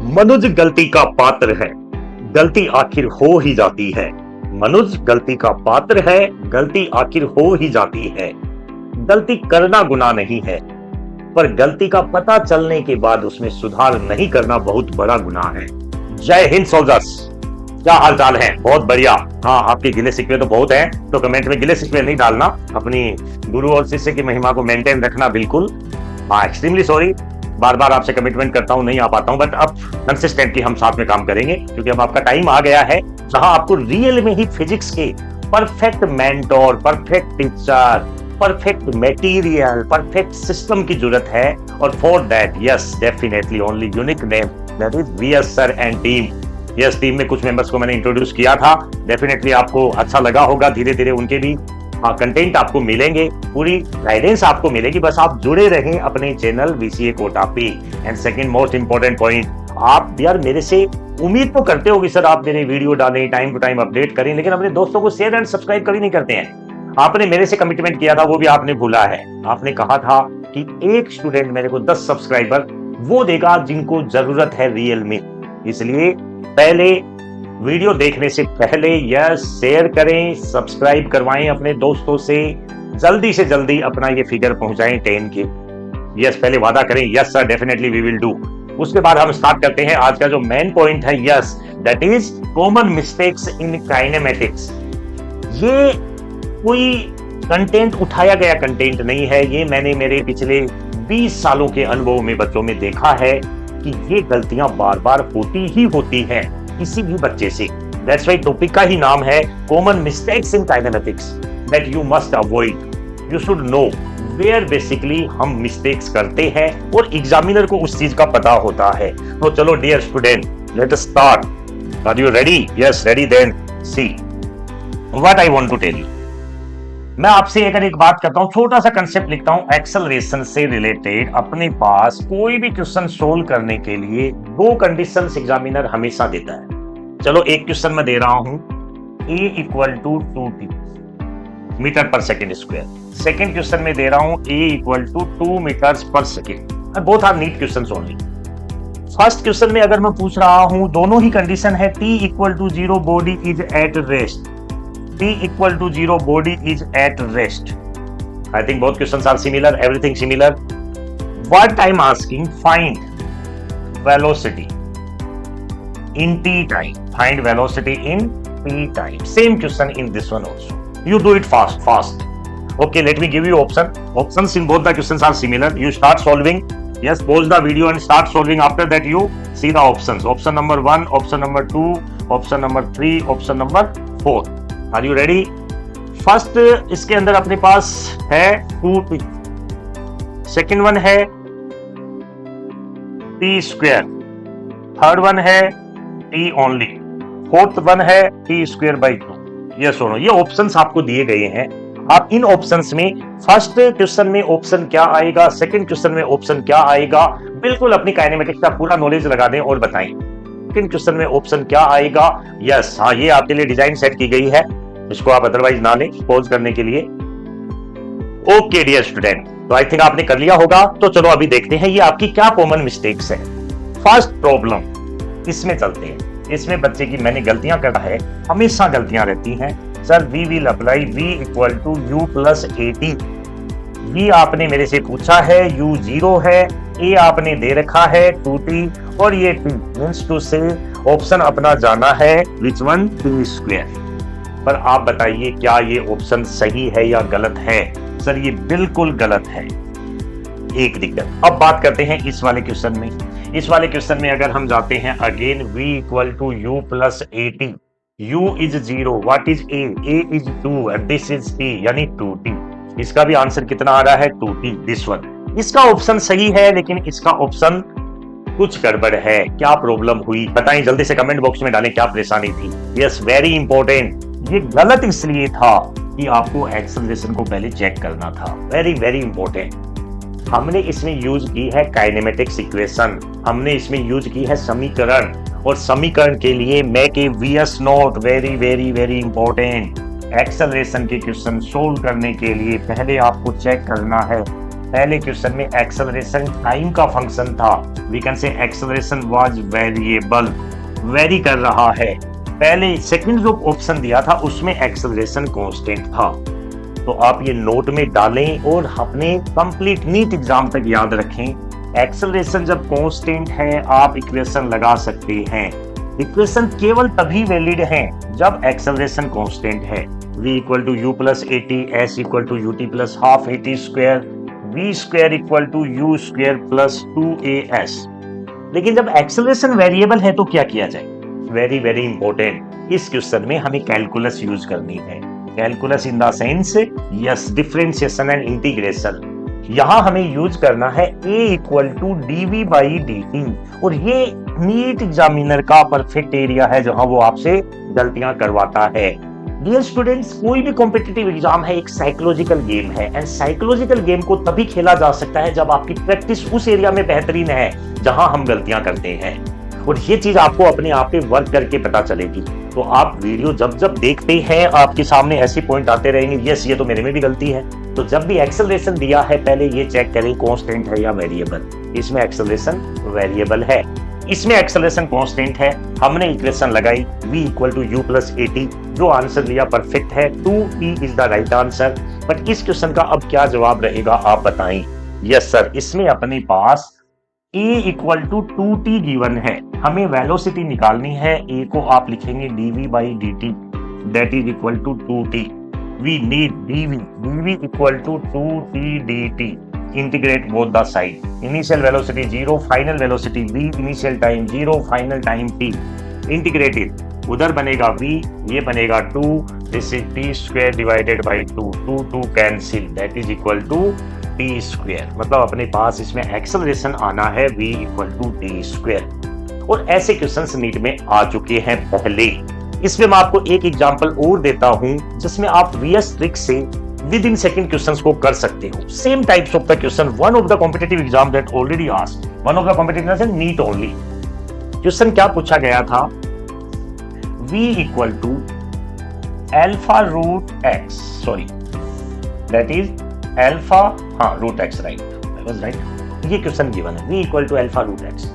मनुज गलती का पात्र है, गलती आखिर हो ही जाती है। मनुज गलती का पात्र है, गलती आखिर हो ही जाती है। गलती करना गुनाह नहीं है, पर गलती का पता चलने के बाद उसमें सुधार नहीं करना बहुत बड़ा गुनाह है। जय हिंद सोल्जर्स, क्या हाल चाल है? बहुत बढ़िया। हाँ, आपके गिले शिकवे तो बहुत हैं, तो कमेंट में गिले शिकवे नहीं डालना, अपनी गुरु और शिष्य की महिमा को मेंटेन रखना बिल्कुल। हाँ, एक्सट्रीमली सॉरी, बार बार आपसे कमिटमेंट करता हूं, नहीं आ पाता हूं, बट अब कंसिस्टेंटली हम साथ में काम करेंगे, क्योंकि अब आपका टाइम आ गया है जहां आपको रियल में ही फिजिक्स के perfect mentor, perfect teacher, perfect material, perfect system की जरूरत है। और for that, yes, definitely only unique name, that is VS sir and team. Yes, team में कुछ मेंबर्स को मैंने इंट्रोड्यूस किया था, डेफिनेटली आपको अच्छा लगा होगा। धीरे धीरे उनके भी कंटेंट आपको मिलेंगे, पूरी गाइडेंस आपको मिलेगी, बस आप जुड़े रहें अपने चैनल वीसीए कोटा पे। And second most important point, आप यार मेरे से उम्मीद तो करते हो कि सर आप मेरे वीडियो डालें, टाइम टू टाइम अपडेट करें, लेकिन अपने दोस्तों को शेयर एंड सब्सक्राइब कभी नहीं करते हैं। आपने मेरे से कमिटमेंट किया था, वो भी आपने भूला है। आपने कहा था कि एक स्टूडेंट मेरे को 10 सब्सक्राइबर वो देगा जिनको जरूरत है रियल में। इसलिए पहले वीडियो देखने से पहले यस शेयर करें, सब्सक्राइब करवाएं अपने दोस्तों से जल्दी अपना ये फिगर पहुंचाएं 10 के। यस, पहले वादा करें, yes sir definitely we will do. उसके बाद हम स्टार्ट करते हैं आज का जो मेन पॉइंट है, yes, that is common mistakes in kinematics. ये कोई कंटेंट उठाया गया कंटेंट नहीं है, ये मैंने मेरे पिछले 20 सालों के अनुभव में बच्चों में देखा है कि ये गलतियां बार बार होती ही होती हैं किसी भी बच्चे से। दैट्स व्हाई टॉपिक का ही नाम है common mistakes in kinematics that you must avoid. You should know where basically हम मिस्टेक्स करते हैं और एग्जामिनर को उस चीज का पता होता है। तो चलो dear student, let us start. Are you ready? Yes, ready, then see what I want to tell you. मैं आपसे अगर एक बात करता हूं, छोटा सा कंसेप्ट लिखता हूं एक्सेलरेशन से रिलेटेड। अपने पास कोई भी क्वेश्चन सोल्व करने के लिए 2 कंडीशंस एग्जामिनर हमेशा देता है। चलो एक क्वेश्चन मैं दे रहा हूं, a equal to 2t metre per second square. Second question में दे रहा हूं a equal to 2 metres per second. Both are NEET questions only. First question में अगर मैं पूछ रहा हूं, दोनों ही कंडीशन है t equal to 0 body is at rest, t equal to 0 body is at rest. I think both questions are similar, everything similar. What I'm asking, find velocity in t time. Find velocity in t time. Same question in this one also. You do it fast. Okay, let me give you option. Options in both the questions are similar. You start solving. Yes, pause the video and start solving. After that, you see the options. Option number 1, option number 2, option number 3, option number 4. Are you ready? First इसके अंदर अपने पास है 2t, second one है t square, third one है t only, fourth one है t square by 2। ये सुनो, ये ऑप्शंस आपको दिए गए हैं। आप इन ऑप्शंस में फर्स्ट क्वेश्चन में ऑप्शन क्या आएगा, सेकंड क्वेश्चन में ऑप्शन क्या आएगा, बिल्कुल अपनी काइनेमेटिक्स का पूरा नॉलेज लगा दें और बताएं सेकंड क्वेश्चन में ऑप्शन क्या आएगा। यस, हाँ, ये आपके लिए डिजाइन सेट की गई है, इसको आप अदरवाइज ना लें पॉज करने के लिए। ओके डियर स्टूडेंट, तो आई थिंक आपने कर लिया होगा। तो चलो अभी देखते हैं ये आपकी क्या कॉमन मिस्टेक्स है। फर्स्ट प्रॉब्लम, इसमें चलते हैं। इसमें बच्चे की मैंने गलतियां करता है, हमेशा गलतियां रहती हैं। Sir we will apply v equal to u plus at। v आपने मेरे से पूछा है, u 0 है, a आपने दे रखा है 2t, और ये t मींस टू से ऑप्शन अपना जाना है विच वन, t स्क्वायर। पर आप बताइए क्या ये ऑप्शन सही है या गलत है? सर ये बिल्कुल गलत है, एक दिक्कत। अब बात करते हैं इस वाले क्वेश्चन में। इस वाले क्वेश्चन में अगर हम जाते हैं again, v equal to u plus at, u is 0, what is a is 2 and this is t यानी 2t। इसका भी आंसर कितना आ रहा है? 2t, this one. इसका ऑप्शन सही है, लेकिन इसका ऑप्शन कुछ गड़बड़ है। क्या प्रॉब्लम हुई बताएं, जल्दी से कमेंट बॉक्स में डालें, क्या परेशानी थी। Yes, very important. ये गलत इसलिए था कि आपको एक्सेलरेशन को पहले चेक करना था, वेरी वेरी इंपॉर्टेंट। हमने इसमें यूज की है काइनेमेटिक्स इक्वेशन, हमने इसमें यूज की है समीकरण, और समीकरण के लिए make a VS note, very very very important. Acceleration के क्वेश्चन सोल्व करने के लिए पहले आपको चेक करना है पहले क्वेश्चन में एक्सेलरेशन टाइम का फंक्शन था, we can say acceleration was variable, vary कर रहा है। पहले सेकंड जो ऑप्शन दिया था उसमें एक्सेलरेशन कांस्टेंट था। तो आप ये नोट में डालें और अपने कंप्लीट नीट एग्जाम तक याद रखें। एक्सेलरेशन जब कांस्टेंट है आप इक्वेशन लगा सकते हैं। इक्वेशन केवल तभी वैलिड है जब एक्सेलरेशन कांस्टेंट है। v equal to u plus a t, s equal to u t plus half a t square, v square equal to u square plus 2as। लेकिन जब एक्सेलरेशन वेरिएबल है तो क्या किया जाए? वेरी वेरी इंपॉर्टेंट, इस question में हमें कैलकुलस यूज करनी है। Calculus in the sense yes differentiation and integration. यहां हमें यूज करना है a equal to dv by dt, और ये नीट एग्जामिनर का परफेक्ट एरिया है जहां वो आपसे गलतियां करवाता है। डियर स्टूडेंट्स, कोई भी कॉम्पिटिटिव एग्जाम है एक साइकोलॉजिकल गेम है, एंड साइकोलॉजिकल गेम को तभी खेला जा सकता है जब आपकी प्रैक्टिस उस एरिया में बेहतरीन है जहां हम गलतियां करते हैं, और ये चीज आपको अपने आप पे वर्क करके पता चलेगी। तो आप वीडियो जब जब देखते हैं आपके सामने ऐसे पॉइंट आते रहेंगे, यस ये तो मेरे में भी गलती है। तो जब भी एक्सेलरेशन दिया है पहले ये चेक करें कांस्टेंट है या वेरिएबल। इसमें एक्सेलरेशन वेरिएबल है, इसमें एक्सेलरेशन कांस्टेंट है। हमने इक्वेशन लगाई v equal to u plus a t, जो आंसर लिया परफेक्ट है, 2t is the right answer. But इस क्वेश्चन का अब क्या जवाब रहेगा आप बताएं। यस सर, इसमें अपने पास a equal to 2t given है, हमें वेलोसिटी निकालनी है। a को आप लिखेंगे dv by dt, that is equal to 2t। We need dv equal to 2t dt। Integrate both the side. Initial velocity 0, final velocity v, initial time 0, final time t। Integrated, उधर बनेगा v, ये बनेगा 2, this is t square divided by 2, 2 cancel, that is equal to t square. मतलब अपने पास इसमें acceleration आना है v equal to t square. और ऐसे क्वेश्चंस नीट में आ चुके हैं पहले। इसमें मैं आपको एक एग्जांपल और देता हूं जिसमें आप वीएस ट्रिक से विद इन सेकंड क्वेश्चंस को कर सकते हो। Same types of the question, one of the competitive exam that already asked, one of the competitive exam NEET only. Question क्या पूछा गया था? v equal to alpha root x, sorry that is alpha, हाँ root x, right, I was right. ये question given है v equal to alpha root x,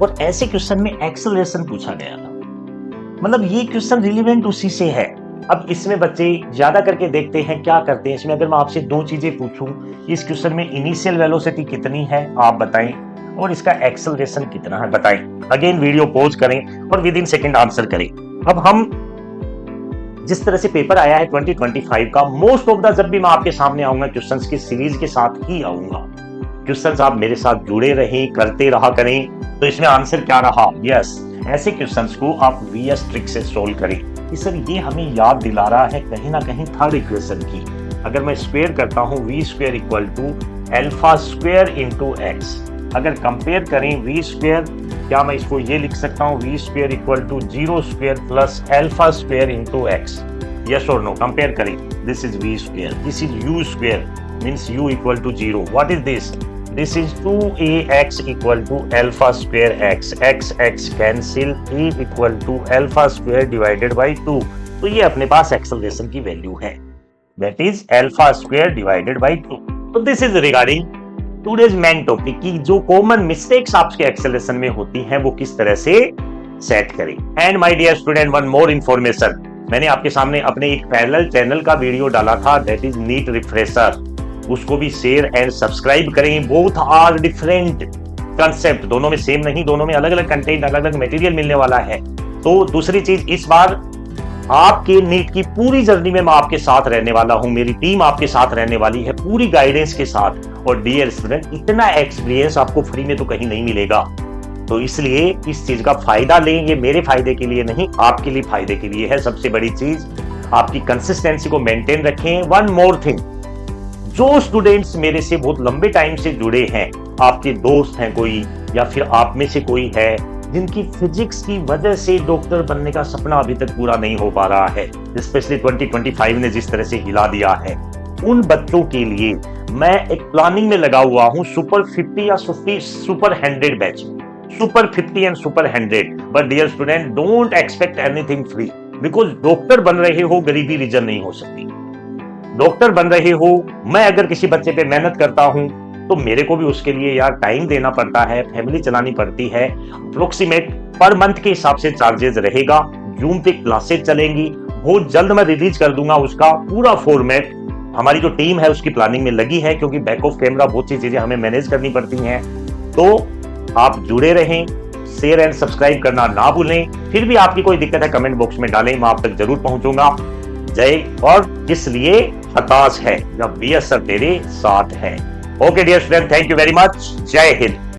और ऐसे question में एक्सेलरेशन पूछा गया था। मतलब ये क्वेश्चन रिलेवेंट उसी से है। अब इसमें बच्चे ज्यादा करके देखते हैं क्या करते हैं। इसमें अगर मैं आपसे दो चीजें पूछूं, इस क्वेश्चन में इनिशियल वेलोसिटी कितनी है आप बताएं, और इसका एक्सेलरेशन कितना है बताएं। अगेन वीडियो पॉज करें और विद इन सेकंड आंसर करें। अब हम जिस तरह से पेपर आया है 2025 का, मोस्ट ऑफ द जब भी मैं आपके सामने आऊंगा क्वेश्चंस की सीरीज के साथ ही आऊंगा। क्वेश्चंस आप मेरे साथ जुड़े रहें, करते रहा करें। तो इसमें आंसर क्या रहा? यस, ऐसे क्वेश्चंस को आप वीएस ट्रिक से सोल्व करें। सर ये हमें याद दिला रहा है कहीं ना कहीं थर्ड इक्वेशन की। अगर मैं स्क्वायर करता हूं v square equal to alpha square into x, अगर कंपेयर करें वी स्क्वायर, क्या मैं इसको ये लिख सकता हूं v square equal to 0 square plus alpha square into x? Yes और नो? कंपेयर करें, this is v square, this is u square, means u equal to 0। What is this? This is 2ax equal to alpha square x, x cancel, a equal to alpha square divided by 2। तो ये अपने पास acceleration की value है, that is alpha square divided by 2। तो this is regarding today's main topic की जो common mistakes आपके acceleration में होती हैं वो किस तरह से सेट करें। And my dear student, one more information, मैंने आपके सामने अपने एक पैरेलल चैनल का वीडियो डाला था, that is नीट रिफ्रेशर, उसको भी शेयर एंड सब्सक्राइब करें। बोथ आर डिफरेंट कंसेप्ट, दोनों में सेम नहीं, दोनों में अलग अलग कंटेंट, अलग अलग मटेरियल मिलने वाला है। तो दूसरी चीज, इस बार आपके नीट की पूरी जर्नी में मैं आपके साथ रहने वाला हूं, मेरी टीम आपके साथ रहने वाली है पूरी गाइडेंस के साथ। और डियर स्टूडेंट, इतना एक्सपीरियंस आपको फ्री में तो कहीं नहीं मिलेगा, तो इसलिए इस चीज का फायदा लें। ये मेरे फायदे के लिए नहीं, आपके लिए फायदे के लिए है। सबसे बड़ी चीज, आपकी कंसिस्टेंसी को मेंटेन रखें। वन मोर थिंग, जो स्टूडेंट्स मेरे से बहुत लंबे टाइम से जुड़े हैं, आपके दोस्त हैं कोई या फिर आप में से कोई है जिनकी फिजिक्स की वजह से डॉक्टर बनने का सपना अभी तक पूरा नहीं हो पा रहा है, स्पेशली 2025 ने जिस तरह से हिला दिया है, उन बच्चों के लिए मैं एक प्लानिंग में लगा हुआ हूं, सुपर 50 या super 100 batch, super 50 and super 100। But dear student, don't expect anything free, because doctor बन रहे हो, गरीबी रीजन नहीं हो सकती। डॉक्टर बन रहे हो, मैं अगर किसी बच्चे पे मेहनत करता हूं, तो मेरे को भी उसके लिए यार टाइम देना पड़ता है, फैमिली चलानी पड़ती है। अप्रोक्सीमेट पर मंथ के हिसाब से चार्जेस रहेगा। जूम पे क्लासेस चलेंगी, बहुत जल्द मैं रिलीज कर दूंगा उसका पूरा फॉर्मेट। हमारी जो टीम है उसकी प्लानिंग में लगी है, क्योंकि बैक ऑफ कैमरा बहुत सी चीजें हमें मैनेज करनी पड़ती हैं। तो आप जुड़े रहें, शेयर एंड सब्सक्राइब करना ना भूलें। फिर भी आपकी कोई दिक्कत है कमेंट बॉक्स में डालें, मैं आप तक जरूर पहुंचूंगा। जय और इसलिए हताश है जब बीएस सर तेरे साथ है। Okay dear student, thank you very much. जय हिंद।